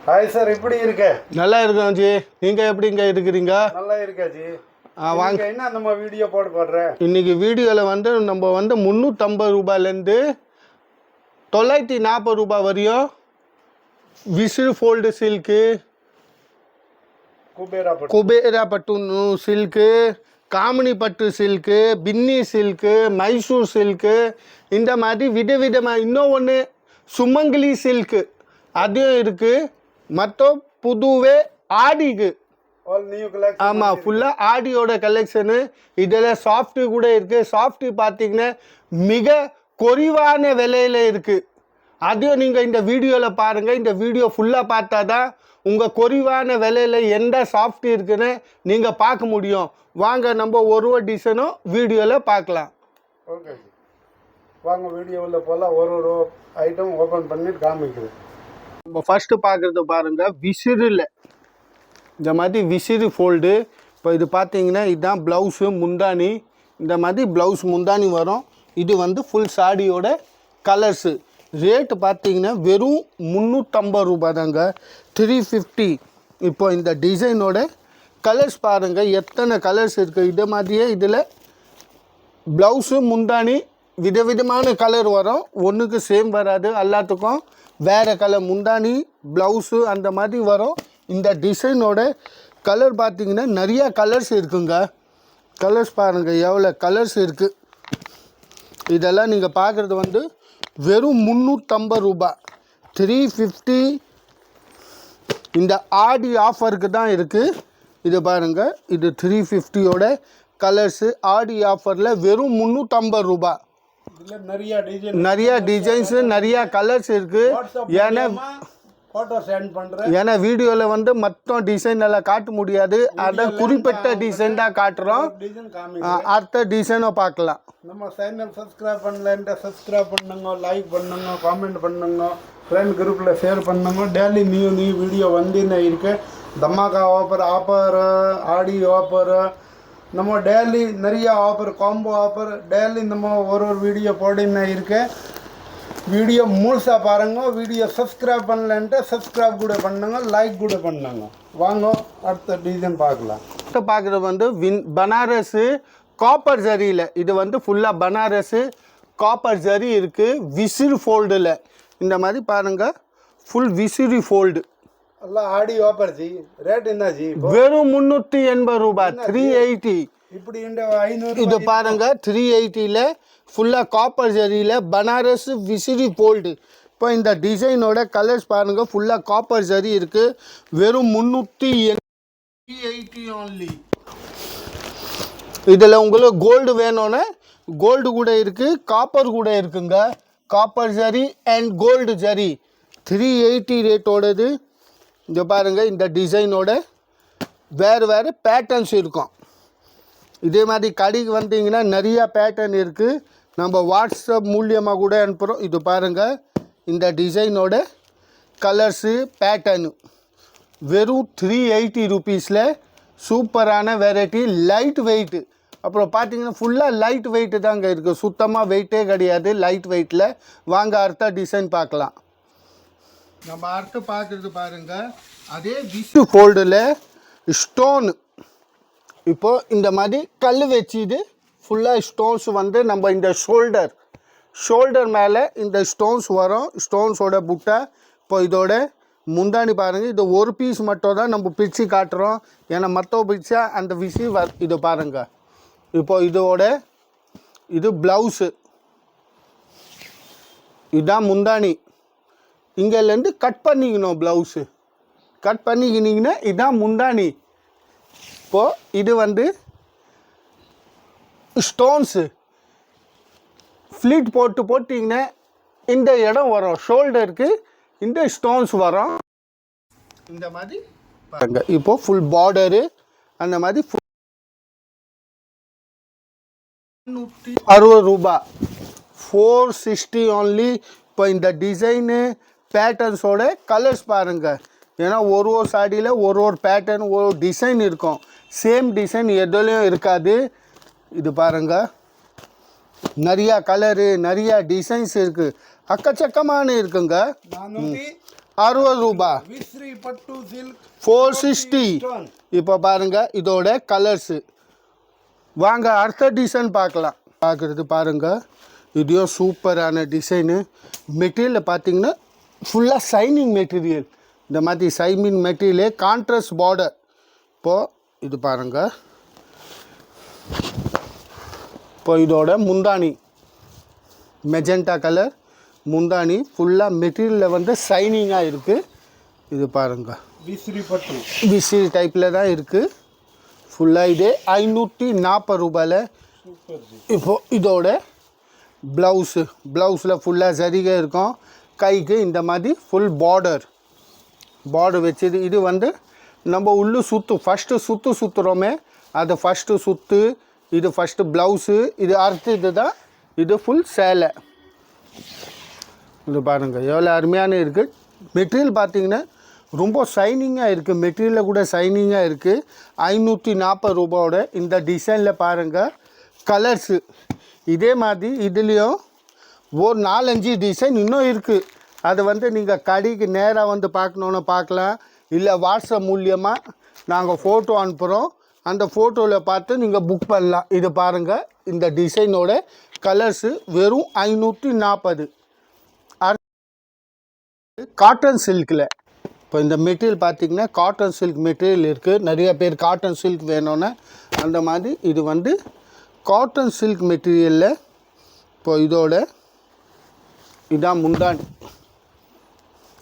Hi sir, எப்படி இருக்க? நல்லா இருக்கோம் ஜி. நீங்கள் எப்படிங்க இருக்கிறீங்க? நல்லா இருக்கா ஜி. வாங்க, என்ன நம்ம வீடியோ போடுறேன் இன்னைக்கு வீடியோவில் நம்ம 350 ரூபாயிலேருந்து 940 ரூபாய் வரையும் விசிறு ஃபோல்டு சில்க்கு, குபேரா பட்டு சில்க்கு, காமினி பட்டு சில்க்கு, பின்னி சில்க்கு, மைசூர் சில்க்கு, இந்த மாதிரி விதவிதமாக இன்னும் ஒன்று சுமங்கலி சில்க்கு அதுவும் இருக்குது. மற்றும் புதுவே ஆடிக்கு ஆமாம், ஃபுல்லாக ஆடியோட கலெக்ஷனு. இதில் சாஃப்ட்டு கூட இருக்குது. சாஃப்ட்டு பார்த்தீங்கன்னா மிக குறைவான விலையில் இருக்குது. அதையும் நீங்கள் இந்த வீடியோவில் பாருங்கள். இந்த வீடியோ ஃபுல்லாக பார்த்தா தான் உங்கள் குறைவான விலையில் எந்த சாஃப்ட்டு இருக்குன்னு நீங்கள் பார்க்க முடியும். வாங்க, நம்ம ஒரு டிசைனும் வீடியோவில் பார்க்கலாம். ஓகே, வாங்க வீடியோவில் போகலாம். ஒரு ஐட்டம் ஓப்பன் பண்ணிட்டு காமிக்குது. நம்ம ஃபஸ்ட்டு பார்க்குறது பாருங்கள், விசிறில் இந்த மாதிரி விசிறு ஃபோல்டு. இப்போ இது பார்த்தீங்கன்னா இதுதான் ப்ளவுஸு முந்தானி. இந்த மாதிரி ப்ளவுஸ் முந்தானி வரும். இது ஃபுல் சாடியோட கலர்ஸு. ரேட்டு பார்த்தீங்கன்னா வெறும் 350 ரூபாய் தாங்க, 350. இப்போ இந்த டிசைனோட கலர்ஸ் பாருங்கள், எத்தனை கலர்ஸ் இருக்குது. இதே மாதிரியே இதில் ப்ளவுஸு முந்தானி விதவிதமான கலர் வரும். ஒன்றுக்கு சேம் வராது, எல்லாத்துக்கும் வேறு கலர் முந்தானி ப்ளவுஸு அந்த மாதிரி வரும். இந்த டிசைனோட கலர் பார்த்திங்கன்னா நிறையா கலர்ஸ் இருக்குங்க. கலர்ஸ் பாருங்கள், எவ்வளோ கலர்ஸ் இருக்குது. இதெல்லாம் நீங்கள் பார்க்குறது வெறும் 350 ரூபாய், 350. இந்த ஆடி ஆஃபருக்கு தான் இருக்குது. இது பாருங்கள், இது 350யோட கலர்ஸு. ஆடி ஆஃபரில் வெறும் 350 ரூபாய். நிறையா டிசைன்ஸு நிறையா கலர்ஸ் இருக்குது. ஏன்னா வீடியோவில் மொத்தம் டிசைன் எல்லாம் காட்ட முடியாது. அதான் குறிப்பிட்ட டிசைன் தான் காட்டுறோம். அடுத்த டிசைனை பார்க்கலாம். நம்ம சேனல் சப்ஸ்கிரைப் பண்ணலன்ட்டு சப்ஸ்கிரைப் பண்ணுங்க, லைக் பண்ணுங்க, காமெண்ட் பண்ணுங்க, ஃப்ரெண்ட் குரூப்பில் ஷேர் பண்ணுங்க. டெய்லி நியூ வீடியோ வந்துன்னு இருக்கு. தமாக்கா ஆஃபர், ஆடி ஆஃபர், நம்ம டெய்லி நிறைய ஆஃபர், காம்போ ஆஃபர் டெய்லி நம்ம ஒரு வீடியோ போடின்னு இருக்கு. வீடியோ முழுசாக பாருங்கள். வீடியோ சப்ஸ்கிரைப் பண்ணலன்ட்டு சப்ஸ்கிரைப் கூட பண்ணுங்க, லைக் கூட பண்ணுங்க. வாங்க அடுத்த டிசைன் பார்க்கலாம். அடுத்த பார்க்குறது பனாரஸு காப்பர் ஜரியில். இது ஃபுல்லாக பனாரஸு காப்பர் ஜரி இருக்குது. விசிறு ஃபோல்டில் இந்த மாதிரி பாருங்கள், ஃபுல் விசிறி ஃபோல்டு. எல்லாம் ஆடி ஆஃபர் ஜி. ரேட் என்ன ஜி? வெறும் 380 ரூபாய், 380. இப்படி 500. இது பாருங்க, 380ல் ஃபுல்லாக காப்பர் ஜரியில் பனாரஸ் விசிறி ஃபோல்டு. இப்போ இந்த டிசைனோட கலர்ஸ் பாருங்கள், ஃபுல்லாக காப்பர் ஜரி இருக்குது. வெறும் 380 only. இதில் உங்களுக்கு கோல்டு வேணும்னா கோல்டு கூட இருக்குது, காப்பர் கூட இருக்குங்க. Copper zari and gold zari 380 ரேட்டோடது. இங்கே பாருங்கள், இந்த டிசைனோட வேறு பேட்டர்ன்ஸ் இருக்கும். இதே மாதிரி கடைக்கு வந்தீங்கன்னா நிறையா பேட்டர்ன் இருக்குது. நம்ம வாட்ஸ்அப் மூலியமாக கூட அனுப்புகிறோம். இது பாருங்கள், இந்த டிசைனோட கலர்ஸு பேட்டர்னு வெறும் 380 ருபீஸில் சூப்பரான வெரைட்டி, லைட் வெயிட்டு. அப்புறம் பார்த்தீங்கன்னா ஃபுல்லாக லைட் வெயிட்டு தாங்க இருக்குது, சுத்தமாக வெயிட்டே கிடையாது, லைட் வெயிட்டில். வாங்க அடுத்த டிசைன் பார்க்கலாம். நம்ம அடுத்து பார்க்குறது பாருங்கள், அதே விசிறு ஃபோல்டில் ஸ்டோனு. இப்போது இந்த மாதிரி கல் வச்சுது ஃபுல்லாக ஸ்டோன்ஸ் நம்ம இந்த ஷோல்டர் மேலே இந்த ஸ்டோன்ஸ் வரும். ஸ்டோன்ஸோட புட்டை. இப்போ இதோட முந்தானி பாருங்கள், இது ஒரு பீஸ் மட்டும் தான் நம்ம பிரித்து காட்டுறோம். ஏன்னா மற்ற பிரிச்சா அந்த விசி இது பாருங்கள். இப்போது இது ப்ளவுஸு, இதுதான் முந்தானி. இங்கேருந்து கட் பண்ணிக்கணும். ப்ளவுஸு கட் பண்ணிக்கினீங்கன்னா இதுதான் முந்தானி. இப்போது இது ஸ்டோன்ஸு ஃப்ளீட் போட்டிங்கன்னா இந்த இடம் வரும், ஷோல்டருக்கு இந்த ஸ்டோன்ஸ் வரும். இந்த மாதிரி பாருங்க. இப்போது ஃபுல் பார்டரு அந்த மாதிரி 60 ரூபாய், 460 only. இப்போ இந்த டிசைனு பேட்டர்ன்ஸோட கலர்ஸ் பாருங்கள். ஏன்னா ஒரு சாடியில் ஒரு பேட்டர்ன், ஒரு டிசைன் இருக்கும். சேம் டிசைன் எதுலேயும் இருக்காது. இது பாருங்கள், நிறையா கலரு, நிறையா டிசைன்ஸ் இருக்குது, அக்கச்சக்கமான இருக்குங்க. 60 ரூபா. விஸ்ரீ பட்டு சில்க் 460. இப்போ பாருங்க இதோட கலர்ஸு. வாங்க அடுத்த டிசைன் பார்க்கலாம். பார்க்குறது பாருங்க, இதுவும் சூப்பரான டிசைனு. மெட்டீரியல் பார்த்தீங்கன்னா ஃபுல்லாக சைனிங் மெட்டீரியல். இந்த மாதிரி சைனிங் மெட்டீரியலே கான்ட்ராஸ்ட் பார்டர். இப்போது இது பாருங்கள். இப்போ இதோட முந்தானி மெஜெண்டா கலர் முந்தானி ஃபுல்லாக மெட்டீரியலில் வந்து சைனிங்காக இருக்குது. இது பாருங்கள் விஸ்ரீ பட்டு விசிறி டைப்பில் தான் இருக்குது. ஃபுல்லாக இதே 540 ரூபாயில். இப்போது இதோட ப்ளவுஸில் ஃபுல்லாக சரிகை இருக்கும். கைக்கு இந்த மாதிரி ஃபுல் பார்டர் வச்சது. இது வந்து நம்ம உள்ளே ஃபஸ்ட்டு சுற்றுறோமே, அது ஃபஸ்ட்டு சுற்று. இது ஃபஸ்ட்டு ப்ளவுஸு. இது அடுத்தது தான் இது ஃபுல் சேலை. இது பாருங்கள் எவ்வளோ அருமையான இருக்குது. மெட்டீரியல் பார்த்திங்கன்னா ரொம்ப சைனிங்காக இருக்குது. மெட்டீரியலில் கூட சைனிங்காக இருக்குது. 540 ரூபாவோட இந்த டிசைனில் பாருங்கள் கலர்ஸு. இதே மாதிரி இதுலேயும் ஒரு 4-5 டிசைன் இன்னும் இருக்குது. அது வந்து நீங்கள் கடைக்கு நேராக வந்து பார்க்கணுன்னு பார்க்கலாம். இல்லை வாட்ஸ்அப் மூலியமாக நாங்கள் ஃபோட்டோ அனுப்புகிறோம். அந்த ஃபோட்டோவில் பார்த்து நீங்கள் புக் பண்ணலாம். இது பாருங்கள் இந்த டிசைனோட கலர்ஸு வெறும் 540. காட்டன் சில்கில் இப்போ இந்த மெட்டீரியல் பார்த்திங்கன்னா காட்டன் சில்க் மெட்டீரியல் இருக்குது. நிறைய பேர் காட்டன் சில்க் வேணும்னா அந்த மாதிரி இது வந்து காட்டன் சில்க் மெட்டீரியலில். இப்போ இதோட இதான் முந்தானி.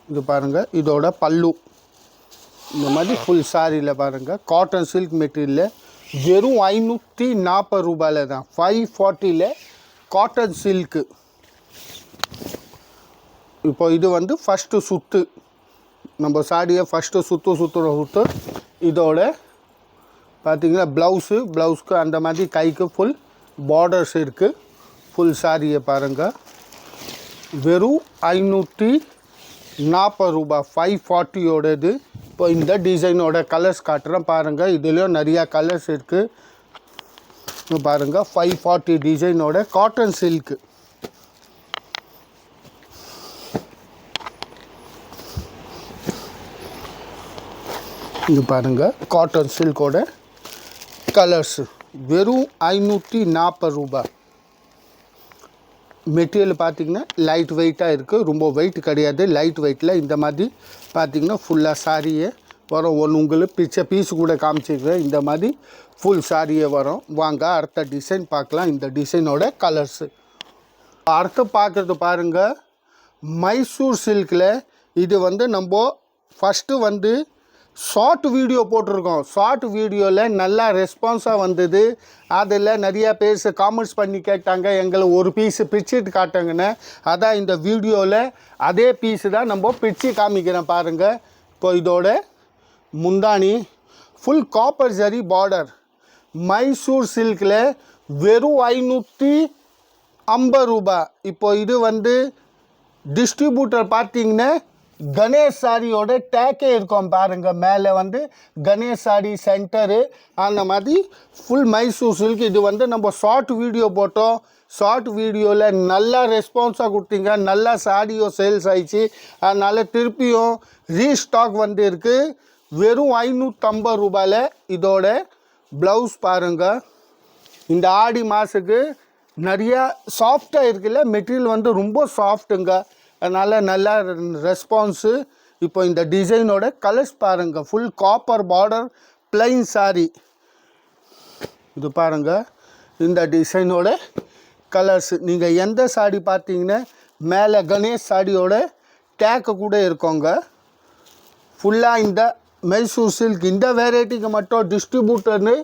இது பாருங்கள் இதோட பல்லு. இந்த மாதிரி ஃபுல் சாரியில் பாருங்கள் காட்டன் சில்க் மெட்டீரியலில் வெறும் 540 ரூபாயில் தான். 540 காட்டன் சில்க்கு. இப்போ இது வந்து ஃபஸ்ட்டு சுற்று. நம்ம சாரியை ஃபஸ்ட்டு சுற்று. இதோட பார்த்திங்கன்னா ப்ளவுஸுக்கு அந்த மாதிரி கைக்கு ஃபுல் பார்டர்ஸ் இருக்குது. ஃபுல் சாரியை பாருங்கள் வெறும் 540 ரூபா. 540யோடது. இப்போ இந்த டிசைனோட கலர்ஸ் காட்டுறேன் பாருங்கள். இதுலேயும் நிறையா கலர்ஸ் இருக்குது பாருங்கள். 540 டிசைனோட காட்டன் சில்க்கு. இது பாருங்கள் காட்டன் சில்கோட கலர்ஸு வெறும் 540 ரூபா. மெட்டீரியல் பார்த்திங்கன்னா லைட் வெயிட்டாக இருக்குது. ரொம்ப வெயிட் கிடையாது, லைட் வெயிட்டில். இந்த மாதிரி பார்த்திங்கன்னா ஃபுல்லாக சாரியே வரும். உங்களுக்கு பீஸு கூட காமிச்சிக்கிறேன். இந்த மாதிரி ஃபுல் சாரியே வரும். வாங்க அடுத்த டிசைன் பார்க்கலாம். இந்த டிசைனோட கலர்ஸு அடுத்து பார்க்குறது பாருங்கள் மைசூர் சில்கில். இது வந்து நம்ம ஃபஸ்ட்டு வந்து ஷார்ட் வீடியோ போட்டிருக்கோம். ஷார்ட் வீடியோவில் நல்லா ரெஸ்பான்ஸாக வந்தது. அதில் நிறையா பேர் காமெண்ட்ஸ் பண்ணி கேட்டாங்க எங்களை ஒரு பீஸு பிரிச்சுட்டு காட்டுங்கன்னு. அதான் இந்த வீடியோவில் அதே பீஸு தான் நம்ம பிரித்து காமிக்கிறேன் பாருங்கள். இப்போ இதோட முந்தானி full copper zari border Mysore சில்கில் வெறும் 550 ரூபா. இப்போ இது வந்து டிஸ்ட்ரிபியூட்டர் பார்த்திங்கன்னா கணேஷ் சாரியோட டேக்கே இருக்கும் பாருங்கள். மேலே வந்து கணேஷ் சாரி சென்டரு அந்த மாதிரி ஃபுல் மைசூர் சில்க். இது வந்து நம்ம ஷார்ட் வீடியோ போட்டோம். ஷார்ட் வீடியோவில் நல்லா ரெஸ்பான்ஸாக கொடுத்தீங்க. நல்லா சாரியோ சேல்ஸ் ஆயிடுச்சு. அதனால் திருப்பியும் ரீஸ்டாக் வந்து இருக்குது. வெறும் 550 ரூபாயில். இதோட ப்ளவுஸ் பாருங்கள். இந்த ஆடி மாதத்துக்கு நிறையா சாஃப்டாக இருக்குல்ல மெட்டீரியல் வந்து ரொம்ப சாஃப்ட்டுங்க. அதனால் நல்லா ரெஸ்பான்ஸு. இப்போ இந்த டிசைனோட கலர்ஸ் பாருங்கள். Full copper border plain sorry. இது பாருங்கள் இந்த டிசைனோட கலர்ஸ். நீங்கள் எந்த சாரி பார்த்தீங்கன்னா மேலே கணேஷ் சாரியோட டேக்கு கூட இருக்கோங்க. ஃபுல்லாக இந்த மைசூர் சில்க் இந்த வெரைட்டிக்கு மட்டும் டிஸ்ட்ரிபியூட்டர்னு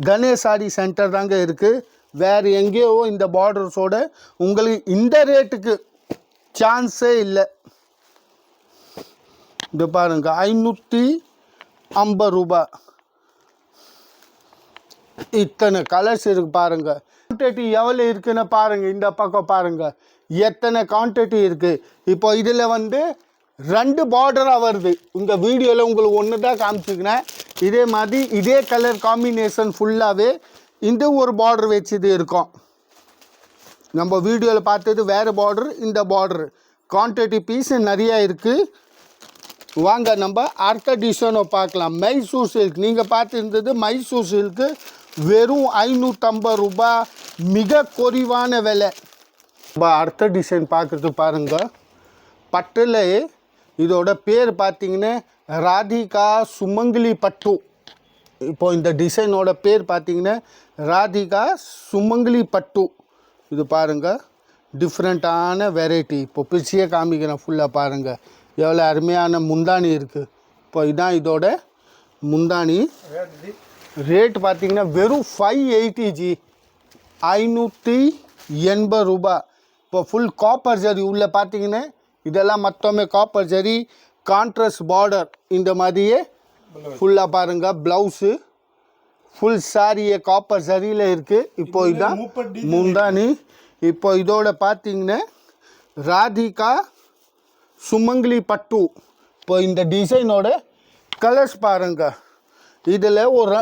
கணேஷ் சாரி சென்டர் தாங்க இருக்குது. வேறு எங்கேயோ இந்த பார்டர்ஸோட உங்களுக்கு இந்த ரேட்டுக்கு சான்ஸே இல்லை. இது பாருங்கள் 550 ரூபா. இத்தனை கலர்ஸ் இருக்குது பாருங்கள். குவான்டிட்டி எவ்வளோ இருக்குன்னு பாருங்கள். இந்த பக்கம் பாருங்கள் எத்தனை குவான்டிட்டி இருக்குது. இப்போ இதில் வந்து 2 பார்டராக வருது. உங்கள் வீடியோவில் உங்களுக்கு ஒன்று தான் காமிச்சிக்கிறேன். இதே மாதிரி இதே கலர் காம்பினேஷன் ஃபுல்லாகவே இந்த ஒரு பார்டர் வச்சது இருக்கும். நம்ம வீடியோவில் பார்த்தது வேறு பார்டர். இந்த பார்டரு குவான்டிட்டி பீஸ் நிறையா இருக்குது. வாங்க நம்ம அடுத்த டிசைனை பார்க்கலாம். மைசூர் சில்க் நீங்கள் பார்த்துருந்தது மைசூர் சில்க்கு வெறும் 550 ரூபாய், மிக குறைவான விலை. நம்ம அடுத்த டிசைன் பார்க்குறது பாருங்கள். பட்டில் இதோட பேர் பார்த்தீங்கன்னா ராதிகா சுமங்கலி பட்டு. இப்போ இந்த டிசைனோட பேர் பார்த்தீங்கன்னா ராதிகா சுமங்கலி பட்டு. இது பாருங்கள், டிஃப்ரெண்ட்டான வெரைட்டி. இப்போ பிரிச்சியே காமிக்கிறேன் ஃபுல்லாக பாருங்கள், எவ்வளோ அருமையான முந்தானி இருக்குது. இப்போ இதான் இதோட முந்தானி. ரேட் பார்த்தீங்கன்னா வெறும் 580 ஜி, 580 ரூபாய். இப்போ ஃபுல் காப்பர் ஜரி உள்ளே பார்த்தீங்கன்னா இதெல்லாம் மொத்தமே காப்பர் ஜரி, கான்ட்ராஸ்ட் பார்டர் இந்த மாதிரியே ஃபுல்லாக பாருங்கள். ப்ளவுஸு ஃபுல் சாரியே காப்பர் சரியில் இருக்குது. இப்போ இதான் முந்தானி. இப்போ இதோட பார்த்தீங்கன்னா ராதிகா சுமங்கலி பட்டு. இப்போ இந்த டிசைனோட கலர்ஸ் பாருங்கள். இதில் ஒரு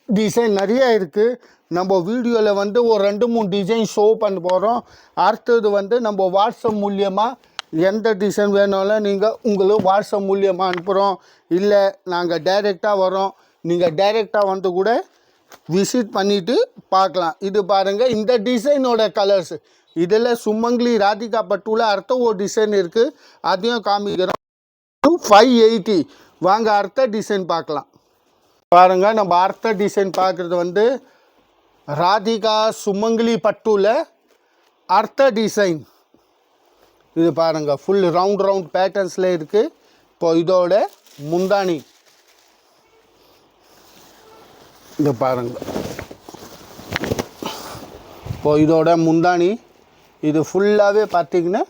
டிசைன் நிறையா இருக்குது. நம்ம வீடியோவில் வந்து ஒரு 2-3 டிசைன் ஷோ பண்ண போகிறோம். அடுத்தது வந்து நம்ம வாட்ஸ்அப் மூலியமாக எந்த டிசைன் வேணாலும் நீங்கள் உங்களுக்கு வாட்ஸ்அப் மூலியமாக அனுப்புகிறோம். இல்லை நாங்கள் டைரெக்டாக வரோம், நீங்கள் டைரெக்டாக வந்து கூட விசிட் பண்ணிவிட்டு பார்க்கலாம். இது பாருங்கள், இந்த டிசைனோட கலர்ஸ். இதில் சுமங்கலி ராதிகா பட்டுவில் அடுத்த ஒரு டிசைன் இருக்குது, அதையும் காமிக்கிறோம். 580. வாங்க அடுத்த டிசைன் பார்க்கலாம். பாருங்கள், நம்ம அடுத்த டிசைன் பார்க்குறது வந்து ராதிகா சுமங்கலி பட்டுவில் அடுத்த டிசைன். இது பாருங்கள், ஃபுல் ரவுண்ட் பேட்டர்ன்ஸில் இருக்குது. இப்போ இதோட முந்தானி இது பாருங்கள். இப்போ இதோட முந்தானி இது ஃபுல்லாகவே பார்த்திங்கன்னா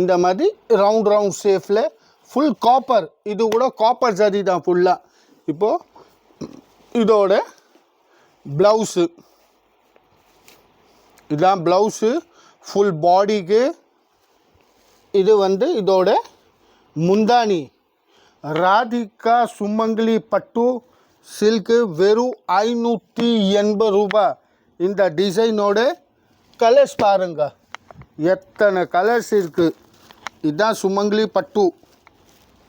இந்த மாதிரி ரவுண்ட் ஷேப்பில் ஃபுல் காப்பர். இது கூட காப்பர் ஜரி தான் ஃபுல்லாக. இப்போது இதோட ப்ளவுஸு இதுதான் ப்ளவுஸு ஃபுல் பாடிக்கு. இது வந்து இதோட முந்தானி. ராதிகா சுமங்கலி பட்டு சில்க்கு வெறும் 580 ரூபாய். இந்த டிசைனோட கலர்ஸ் பாருங்கள், எத்தனை கலர்ஸ் இருக்குது. இதுதான் சுமங்கலி பட்டு.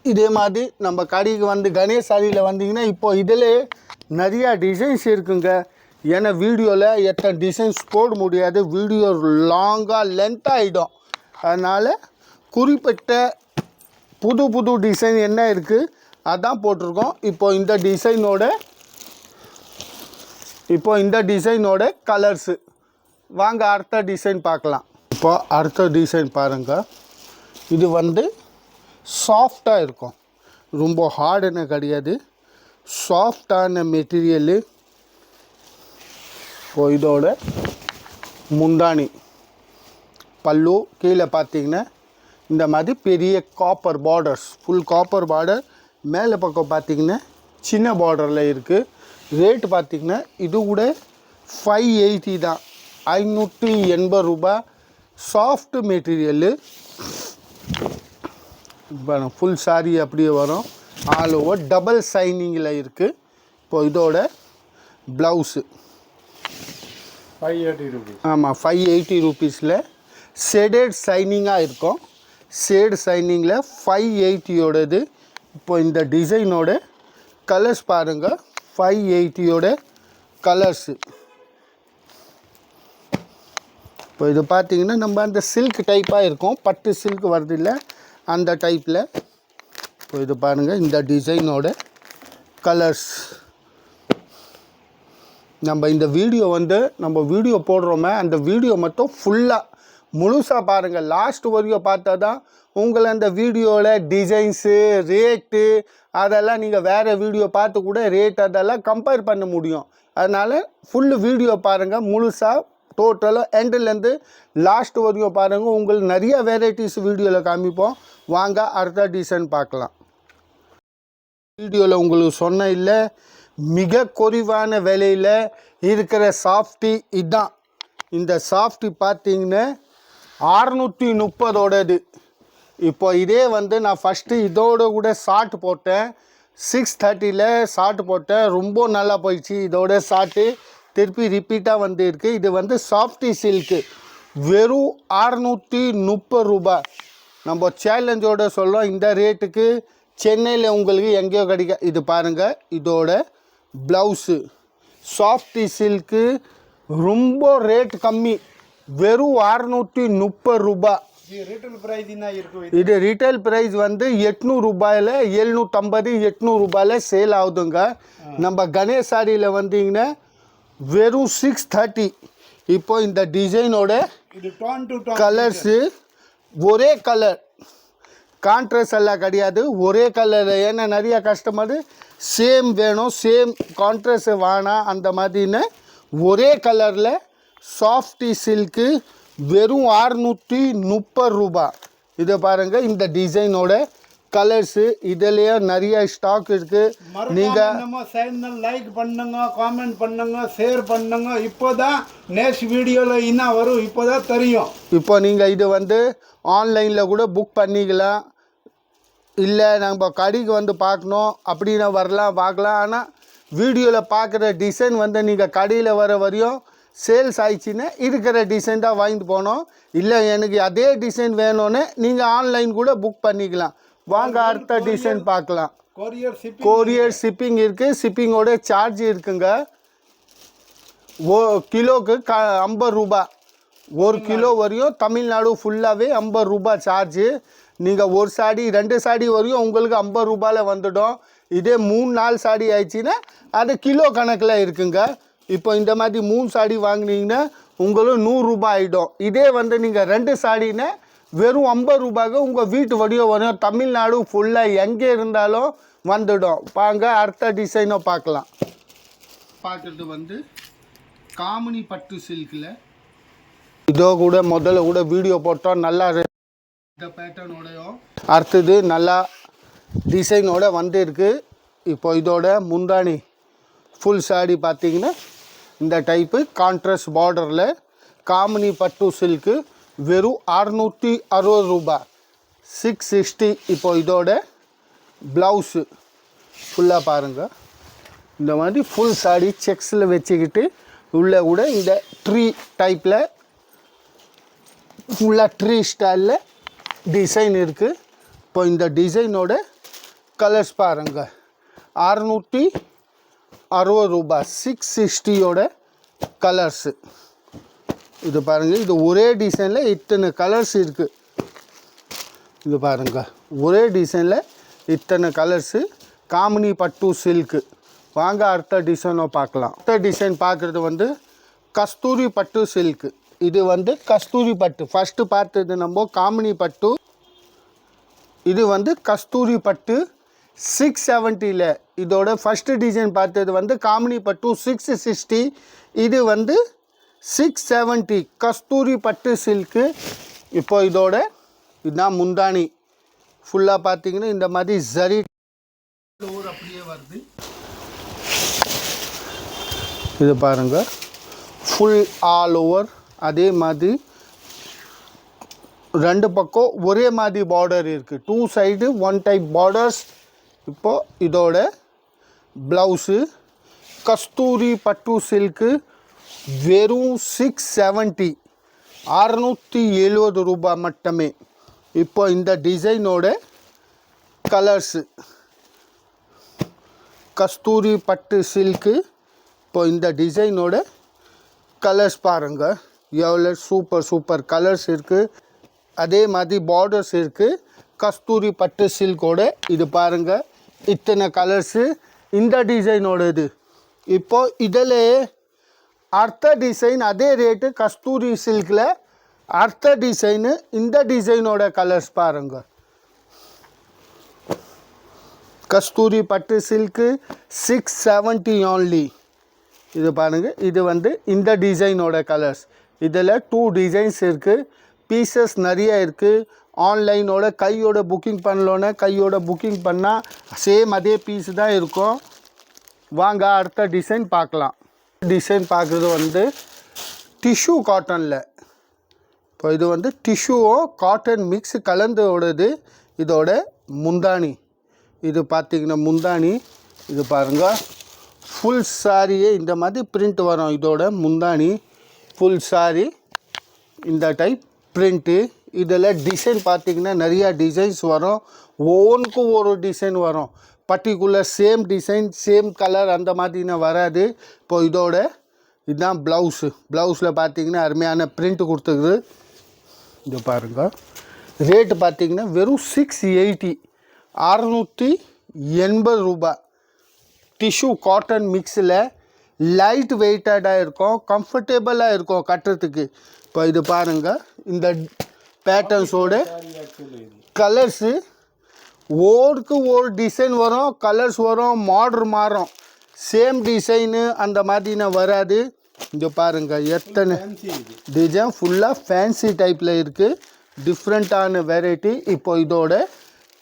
இதே மாதிரி நம்ம கடைக்கு வந்து கணேஷ் சாரியில் வந்தீங்கன்னா இப்போ இதில் நிறையா டிசைன்ஸ் இருக்குங்க. ஏன்னா வீடியோவில் எத்தனை டிசைன்ஸ் போட முடியாது, வீடியோ லாங்காக லென்த்தாக ஆகிடும். அதனால் குறிப்பிட்ட புது டிசைன் என்ன இருக்குது அதான் போட்டிருக்கோம். இப்போ இந்த டிசைனோட கலர்ஸு. வாங்க அடுத்த டிசைன் பார்க்கலாம். இப்போ அடுத்த டிசைன் பாருங்கள். இது வந்து சாஃப்டாக இருக்கும், ரொம்ப ஹார்டுன்னு கிடையாது, சாஃப்டான மெட்டீரியலு. இப்போ இதோட முந்தானி பல்லு கீழே பார்த்தீங்கன்னா இந்த மாதிரி பெரிய copper borders, full copper border. மேலே பக்கம் பார்த்திங்கன்னா சின்ன பார்டரில் இருக்குது. ரேட்டு பார்த்திங்கன்னா இது கூட 580 தான், 580 ரூபாய். Soft material. ஃபுல் சாரி அப்படியே வரும், ஆல் ஓவர் டபுள் சைனிங்கில் இருக்குது. இப்போ இதோட ப்ளவுஸு 580 ரூபீஸ். ஆமாம், 580 ரூபீஸில் ஷேடட் சைனிங்காக இருக்கும். ஷேட் சைனிங்கில் 580யோடது. இப்போ இந்த டிசைனோட கலர்ஸ் பாருங்கள், 580யோட கலர்ஸு. இப்போ இது பார்த்திங்கன்னா நம்ம அந்த சில்க் டைப்பாக இருக்கும், பட்டு சில்க் வருது இல்லை அந்த டைப்பில். இப்போ இது பாருங்கள், இந்த டிசைனோட கலர்ஸ். நம்ம இந்த வீடியோ வந்து நம்ம வீடியோ போடுறோமே, அந்த வீடியோ மட்டும் ஃபுல்லாக முழுசாக பாருங்கள். லாஸ்ட் வரையும் பார்த்தா தான் உங்களை அந்த வீடியோவில் டிசைன்ஸு, ரேட்டு அதெல்லாம் நீங்கள் வேறு வீடியோ பார்த்து கூட ரேட் அதெல்லாம் கம்பேர் பண்ண முடியும். அதனால் ஃபுல்லு வீடியோ பாருங்கள் முழுசாக, டோட்டலாக எண்டுலேருந்து லாஸ்ட் வரையும் பாருங்கள். உங்களுக்கு நிறைய வெரைட்டிஸ் வீடியோவில் காமிப்போம். வாங்க அடுத்த டிசைன் பார்க்கலாம். வீடியோவில் உங்களுக்கு சொன்ன இல்லை, மிக குறைவான விலையில் இருக்கிற சாஃப்டி இதுதான். இந்த சாஃப்டி பார்த்தீங்கன்னா 630 இப்போ இதே வந்து நான் ஃபஸ்ட்டு இதோட கூட ஷார்ட் போட்டேன், 630 ஷார்ட் போட்டேன், ரொம்ப நல்லா போயிடுச்சு. இதோட ஷார்ட்டு திருப்பி ரிப்பீட்டாக வந்து இருக்குது. இது வந்து சாஃப்டி சில்க்கு வெறும் 630 ரூபாய். நம்ம சேலஞ்சோடு சொல்கிறோம், இந்த ரேட்டுக்கு சென்னையில் உங்களுக்கு எங்கேயோ கிடைக்க. இது பாருங்கள், இதோட ப்ளவுஸு சாஃப்டி சில்க்கு, ரொம்ப ரேட் கம்மி, வெறும் 630 ரூபாய். ரீட்டைல் பிரைஸ் என்ன இருக்கும்? இது ரீட்டைல் ப்ரைஸ் வந்து 800 ரூபாயில் 750 800 ரூபாயில் சேல் ஆகுதுங்க. நம்ம கணேஷ் சாரியில் வந்தீங்கன்னா வெறும் 630. இப்போ இந்த டிசைனோட இது டோன் டு டோன் கலர்ஸு ஒரே கலர், கான்ட்ராஸ்ட் எல்லாம் கிடையாது, ஒரே கலர். ஏன்னா நிறைய கஸ்டமர் சேம் வேணும், சேம் கான்ட்ராஸ்ட் வேணாம், அந்த மாதிரின்னு ஒரே கலரில் சாஃப்டி சில்க்கு வெறும் 630 ரூபாய். இதை பாருங்கள், இந்த டிசைனோட கலர்ஸு இதுலேயே நிறைய ஸ்டாக் இருக்குது. நீங்கள் நம்ம சேனல் லைக் பண்ணுங்க, காமெண்ட் பண்ணுங்க, ஷேர் பண்ணுங்க. இப்போ தான் நெக்ஸ்ட் வீடியோவில் என்ன வரும் இப்போ தான் தெரியும். இப்போ நீங்கள் இது வந்து ஆன்லைனில் கூட புக் பண்ணிக்கலாம், இல்லை நம்ம கடைக்கு வந்து பார்க்கணும் அப்படின்னு வரலாம், பார்க்கலாம். ஆனால் வீடியோவில் பார்க்குற டிசைன் வந்து நீங்கள் கடையில் வர வரையும் சேல்ஸ் ஆயிடுச்சுன்னா இருக்கிற டிசைன் தான் வாங்கிட்டு போகணும். இல்லை எனக்கு அதே டிசைன் வேணும்னு நீங்கள் ஆன்லைன் கூட புக் பண்ணிக்கலாம். வாங்க அடுத்த டிசைன் பார்க்கலாம். கொரியர் ஷிப்பிங் இருக்குது, ஷிப்பிங்கோட சார்ஜ் இருக்குங்க. கிலோக்கு 50 ரூபாய், 1 கிலோ வரையும் தமிழ்நாடு ஃபுல்லாகவே 50 ரூபாய் சார்ஜு. நீங்கள் ஒரு சாடி 2 சாடி வரையும் உங்களுக்கு 50 ரூபாயில் வந்துடும். இதே 3-4 சாடி ஆயிடுச்சுன்னா அது கிலோ கணக்கில் இருக்குங்க. இப்போ இந்த மாதிரி 3 சாடி வாங்கினீங்கன்னா உங்களுக்கு 100 ரூபாய் ஆகிடும். இதே வந்து நீங்கள் 2 சாடின்னா வெறும் 50 ரூபாய்க்கு உங்கள் வீட்டு வடிவம் வரும். தமிழ்நாடு ஃபுல்லாக எங்கே இருந்தாலும் வந்துடும். வாங்க அடுத்த டிசைனை பார்க்கலாம். பார்க்குறது வந்து காமினி பட்டு சில்கில், இதோ கூட முதல்ல கூட வீடியோ போட்டோம், நல்லா இந்த பேட்டர்னோடையும் அடுத்தது நல்லா டிசைனோட வந்துருக்கு. இப்போ இதோட முந்தானி ஃபுல் சாடி பார்த்தீங்கன்னா இந்த டைப்பு கான்ட்ராஸ்ட் பார்டரில் காமினி பட்டு சில்க்கு வெறும் 660 ரூபாய், 660. இப்போ இதோட ப்ளவுஸு ஃபுல்லாக பாருங்கள், இந்த மாதிரி ஃபுல் சாடி செக்ஸில் வச்சுக்கிட்டு உள்ளே கூட இந்த ட்ரீ டைப்பில் ஃபுல்லாக ட்ரீ ஸ்டைலில் டிசைன் இருக்குது. இப்போ இந்த டிசைனோட கலர்ஸ் பாருங்கள், 660 ரூபாய், 660யோட கலர்ஸு. இது பாருங்கள், இது ஒரே டிசைனில் இத்தனை கலர்ஸ் இருக்குது. இது பாருங்கள், ஒரே டிசைனில் இத்தனை கலர்ஸு, காமினி பட்டு சில்க்கு. வாங்க அடுத்த டிசைனை பார்க்கலாம். அடுத்த டிசைன் பார்க்குறது வந்து கஸ்தூரி பட்டு சில்க்கு. இது வந்து கஸ்தூரி பட்டு. ஃபஸ்ட்டு பார்த்தது நம்ம காமினி பட்டு, இது வந்து கஸ்தூரி பட்டு 670ல். இதோட ஃபஸ்ட்டு டிசைன் பார்த்தது வந்து காமினி பட்டு 660, இது வந்து 670 கஸ்தூரி பட்டு சில்க்கு. இப்போ இதோட இதுதான் முந்தானி. ஃபுல்லாக பார்த்தீங்கன்னா இந்த மாதிரி ஜரி ஓவர் அப்படியே வருது. இது பாருங்கள், ஃபுல் ஆல் ஓவர் அதே மாதிரி 2 பக்கம் ஒரே மாதிரி பார்டர் இருக்குது. 2 சைடு 1 டைப் பார்டர்ஸ். இப்போது இதோட ப்ளவுஸு கஸ்தூரி பட்டு சில்க்கு வெறும் 670, 670 ரூபாய் மட்டுமே. இப்போ இந்த டிசைனோட கலர்ஸு கஸ்தூரி பட்டு சில்க்கு. இப்போ இந்த டிசைனோட கலர்ஸ் பாருங்கள், எவ்வளோ சூப்பர் கலர்ஸ் இருக்குது. அதே மாதிரி பார்டர்ஸ் இருக்குது கஸ்தூரி பட்டு சில்கோட. இது பாருங்கள், இத்தனை கலர்ஸு இந்த டிசைனோட. இது இப்போது இதில் அடுத்த டிசைன் அதே ரேட்டு கஸ்தூரி சில்கில் அடுத்த டிசைனு. இந்த டிசைனோட கலர்ஸ் பாருங்கள், கஸ்தூரி பட்டு சில்க்கு 670 only. இது பாருங்கள், இது வந்து இந்த டிசைனோட கலர்ஸ். இதில் 2 டிசைன்ஸ் இருக்குது, பீசஸ் நிறைய இருக்குது. ஆன்லைனோட கையோட புக்கிங் பண்ணலோன்னா கையோட புக்கிங் பண்ணால் சேம் அதே பீஸ் தான் இருக்கும். வாங்க அடுத்த டிசைன் பார்க்கலாம். டிசைன் பார்க்குறது வந்து டிஷ்யூ காட்டனில். இப்போ இது வந்து டிஷ்யூவும் காட்டன் மிக்ஸ் கலந்தோடது. இதோட முந்தானி இது பார்த்திங்கன்னா முந்தானி. இது பாருங்கள், ஃபுல் சாரியே இந்த மாதிரி பிரிண்ட் வரும். இதோட முந்தானி ஃபுல் சாரி இந்த டைப் பிரிண்ட்டு. இதில் டிசைன் பார்த்தீங்கன்னா நிறையா டிசைன்ஸ் வரும். ஒவ்வொன்றுக்கும் ஒரு டிசைன் வரும். Particular same design same colour அந்த மாதிரினா வராது. இப்போ இதோட இதுதான் ப்ளவுஸு. ப்ளவுஸில் பார்த்தீங்கன்னா அருமையான பிரிண்ட் கொடுத்துருக்குது. இது பாருங்கள். ரேட்டு பார்த்தீங்கன்னா வெறும் 680 680 ரூபாய். டிஷ்யூ காட்டன் மிக்ஸில் லைட் வெயிட்டடாக இருக்கும், கம்ஃபர்டபுளாக இருக்கும் கட்டுறதுக்கு. இப்போ இது பாருங்கள். இந்த பேட்டர்ன்ஸோட கலர்ஸு ஒவ்வொருக்கு ஒரு டிசைன் வரும், கலர்ஸ் வரும், மாடல் மாறும். சேம் டிசைனு அந்த மாதிரினா வராது. இங்கே பாருங்கள் எத்தனை டிசைன் ஃபுல்லாக ஃபேன்சி டைப்பில் இருக்குது. டிஃப்ரெண்ட்டான வெரைட்டி. இப்போ இதோட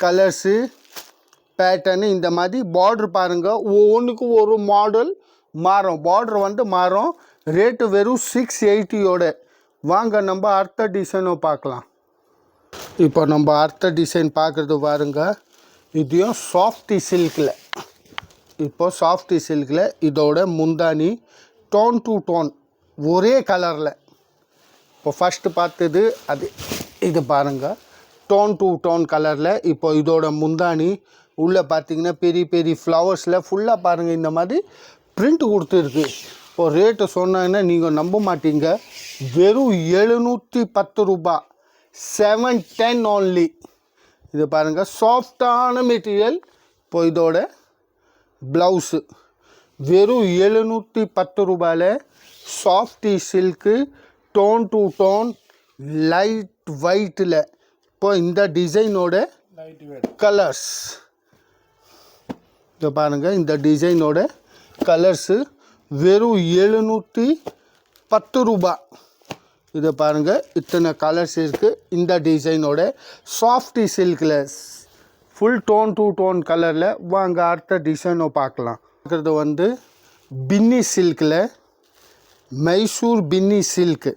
கலர்ஸு பேட்டர்னு இந்த மாதிரி பார்ட்ரு பாருங்கள். ஒவ்வொன்றுக்கும் ஒரு மாடல் மாறும், பார்ட்ரு வந்து மாறும். ரேட்டு வெறும் 680. வாங்க நம்ம அடுத்த டிசைனும் பார்க்கலாம். இப்போ நம்ம அடுத்த டிசைன் பார்க்குறது பாருங்கள். இதையும் சாஃப்டி சில்கில். இப்போ சாஃப்டி சில்கில் இதோட முந்தானி டோன் டு டோன் ஒரே கலரில். இப்போ ஃபஸ்ட்டு பார்த்தது அது. இது பாருங்கள் டோன் டு டோன் கலரில். இப்போ இதோட முந்தானி உள்ளே பார்த்தீங்கன்னா பெரிய பெரிய ஃப்ளவர்ஸில் ஃபுல்லாக பாருங்கள் இந்த மாதிரி பிரிண்ட் கொடுத்துருக்கு. இப்போ ரேட்டு சொன்னாங்கன்னா நீங்கள் நம்ப மாட்டீங்க. வெறும் 710 ரூபாய். 710 only. இது பாருங்கள் சாஃப்டான மெட்டீரியல். இப்போ இதோட ப்ளவுஸு வெறும் 710 ரூபாயில் softy silk tone to tone light ஒயிட்டில். இப்போ இந்த டிசைனோட கலர்ஸ் இதை பாருங்கள். இந்த டிசைனோட கலர்ஸு வெறும் 710 ரூபாய். இதை பாருங்கள் இத்தனை கலர்ஸ் இருக்குது. இந்த டிசைனோட சாஃப்டி சில்கில் ஃபுல் டோன் டு டோன் கலரில். வாங்க அடுத்த டிசைனை பார்க்கலாம். பார்க்குறது வந்து பின்னி சில்கில் மைசூர் பின்னி சில்க்கு.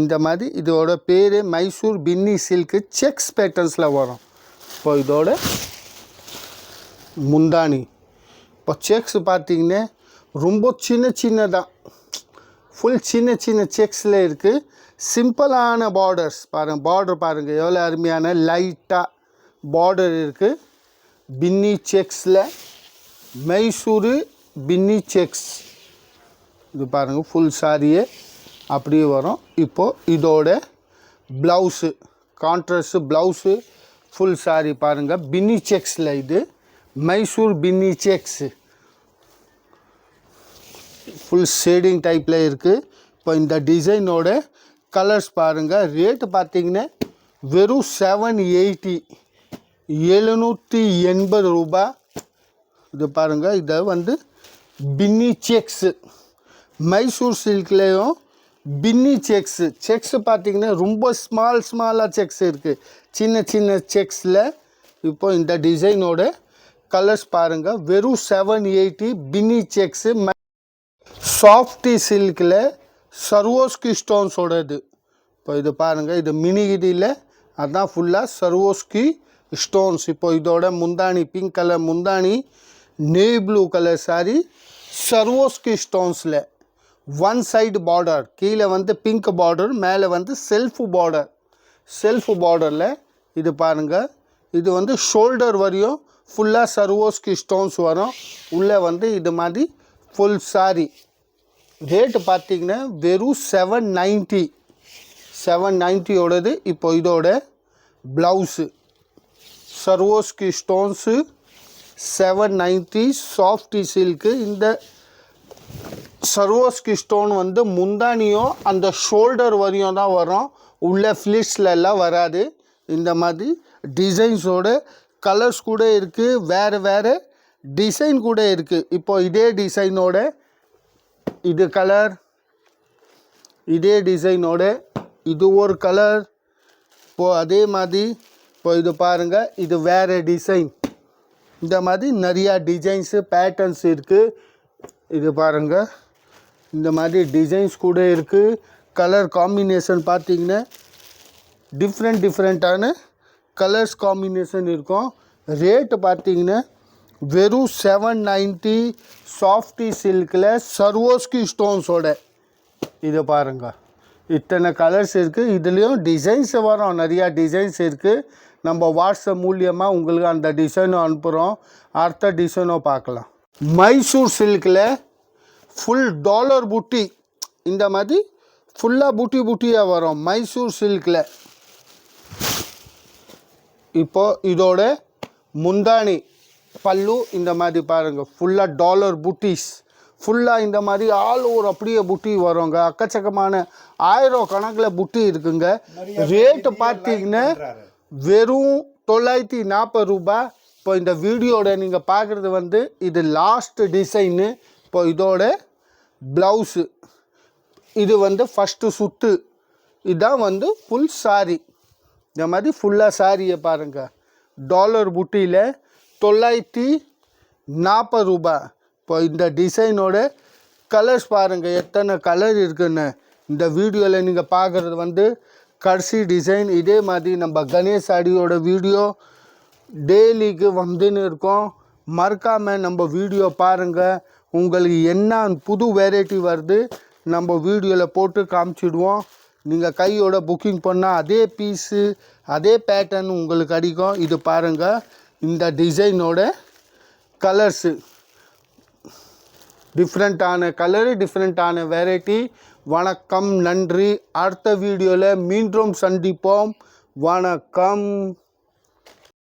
இந்த மாதிரி இதோட பேர் மைசூர் பின்னி சில்க்கு. செக்ஸ் பேட்டர்ன்ஸில் வரும். இப்போ இதோட முந்தானி இப்போ செக்ஸ் பார்த்திங்கன்னா ரொம்ப சின்ன சின்னதாக ஃபுல் சின்ன சின்ன செக்ஸில் இருக்குது. சிம்பிளான பார்டர்ஸ் பாருங்கள். பார்டர் பாருங்கள் எவ்வளோ அருமையான லைட்டாக பார்டர் இருக்குது. பின்னி செக்ஸில் மைசூரு பின்னி செக்ஸ். இது பாருங்கள் ஃபுல் சாரியே அப்படியே வரும். இப்போது இதோட blouse contrast blouse full sorry பாருங்கள் பின்னி செக்ஸில். இது மைசூர் பின்னி செக்ஸு ஃபுல் ஷேடிங் டைப்பில் இருக்குது. இப்போ இந்த டிசைனோட கலர்ஸ் பாருங்கள். ரேட்டு பார்த்திங்கன்னா வெறும் 780 780 ரூபாய். இது பாருங்கள். இதை வந்து பின்னி செக்ஸு மைசூர் சில்க்லேயும் பின்னி செக்ஸு. செக்ஸு பார்த்திங்கன்னா ரொம்ப ஸ்மாலாக செக்ஸ் இருக்குது, சின்ன சின்ன செக்ஸில். இப்போ இந்த டிசைனோட கலர்ஸ் பாருங்கள். வெறும் 780 பின்னி செக்ஸு சாஃப்டி சில்கில் சர்வோஸ்கி ஸ்டோன்ஸோடது. இப்போ இது பாருங்கள். இது மினிகிரியில் அதுதான் ஃபுல்லாக சர்வோஸ்கி ஸ்டோன்ஸ். இப்போ இதோட முந்தானி பிங்க் கலர் முந்தானி, navy blue colour sari, Swarovski ஸ்டோன்ஸில் ஒன் சைடு பார்டர். கீழே வந்து பிங்க் பார்டர், மேலே வந்து செல்ஃபு பார்டரில். இது பாருங்கள். இது வந்து ஷோல்டர் வரையும் ஃபுல்லாக சர்வோஸ்கி ஸ்டோன்ஸ் வரும். உள்ளே வந்து இது மாதிரி ஃபுல் சாரி. ரேட்டு பார்த்திங்கன்னா வெறும் 790 இப்போ இதோட ப்ளவுஸு சர்வோஸ்கி ஸ்டோன்ஸு 790 சாஃப்டி சில்க்கு. இந்த சர்வோஸ்கி ஸ்டோன் வந்து முந்தானியும் அந்த ஷோல்டர் வரையும் தான் வரும். உள்ள ஃப்ளிட்ஸில் எல்லாம் வராது. இந்த மாதிரி டிசைன்ஸோட கலர்ஸ் கூட இருக்குது, வேறு டிசைன் கூட இருக்குது. இப்போ இதே டிசைனோட இது கலர், இதே டிசைனோட இது ஒரு கலர். இப்போது அதே மாதிரி இப்போ இது பாருங்கள். இது வேறு டிசைன். இந்த மாதிரி நிறையா டிசைன்ஸு பேட்டர்ன்ஸ் இருக்குது. இது பாருங்கள். இந்த மாதிரி டிசைன்ஸ் கூட இருக்குது. கலர் காம்பினேஷன் பார்த்திங்கன்னா டிஃப்ரெண்ட்டான கலர்ஸ் காம்பினேஷன் இருக்கும். ரேட்டு பார்த்திங்கன்னா வெறும் 790 சாஃப்டி சில்கில் சர்வோஸ்கி ஸ்டோன்ஸோட. இதை பாருங்கள். இத்தனை கலர்ஸ் இருக்குது. இதுலேயும் டிசைன்ஸ் வரும், நிறையா டிசைன்ஸ் இருக்குது. நம்ம வாட்ஸ்அப் மூலியமாக உங்களுக்கு அந்த டிசைனும் அனுப்புகிறோம். அடுத்த டிசைனும் பார்க்கலாம். மைசூர் சில்கில் ஃபுல் டாலர் புட்டி, இந்த மாதிரி ஃபுல்லாக புட்டி புட்டியாக வரும் மைசூர் சில்கில். இப்போது இதோட முந்தானி பல்லு இந்த மாதிரி பாருங்கள், ஃபுல்லாக டாலர் புட்டிஸ், ஃபுல்லாக இந்த மாதிரி ஆல் ஓவர் அப்படியே புட்டி வருங்க. அக்கச்சக்கமான 1000 கணக்கில் புட்டி இருக்குங்க. ரேட்டு பார்த்தீங்கன்னா வெறும் 940 ரூபாய். இப்போ இந்த வீடியோட நீங்கள் பார்க்குறது வந்து இது லாஸ்ட் டிசைனு. இப்போ இதோட ப்ளவுஸு, இது வந்து ஃபஸ்ட்டு சுத்து, இதுதான் வந்து ஃபுல் சாரி. இந்த மாதிரி ஃபுல்லாக சாரியை பாருங்கள், டாலர் புட்டியில் 940 ரூபாய். இப்போ இந்த டிசைனோட கலர்ஸ் பாருங்கள், எத்தனை கலர் இருக்குன்னு. இந்த வீடியோவில் நீங்கள் பார்க்குறது வந்து கடைசி டிசைன். இதே மாதிரி நம்ம கணேஷ் சாடியோட வீடியோ டெய்லிக்கு வந்துன்னு இருக்கோம். மறக்காமல் நம்ம வீடியோ பாருங்கள். உங்களுக்கு என்ன புது வெரைட்டி வருது நம்ம வீடியோவில் போட்டு காமிச்சிடுவோம். நீங்கள் கையோட புக்கிங் பண்ணால் அதே பீஸு அதே பேட்டர்ன் உங்களுக்கு அடிக்கும். இது பாருங்கள், இந்த டிசைனோட கலர்ஸு டிஃப்ரெண்ட்டான கலரு, டிஃப்ரெண்ட்டான வெரைட்டி. வணக்கம், நன்றி. அடுத்த வீடியோவில் மீண்டும் சந்திப்போம். வணக்கம்.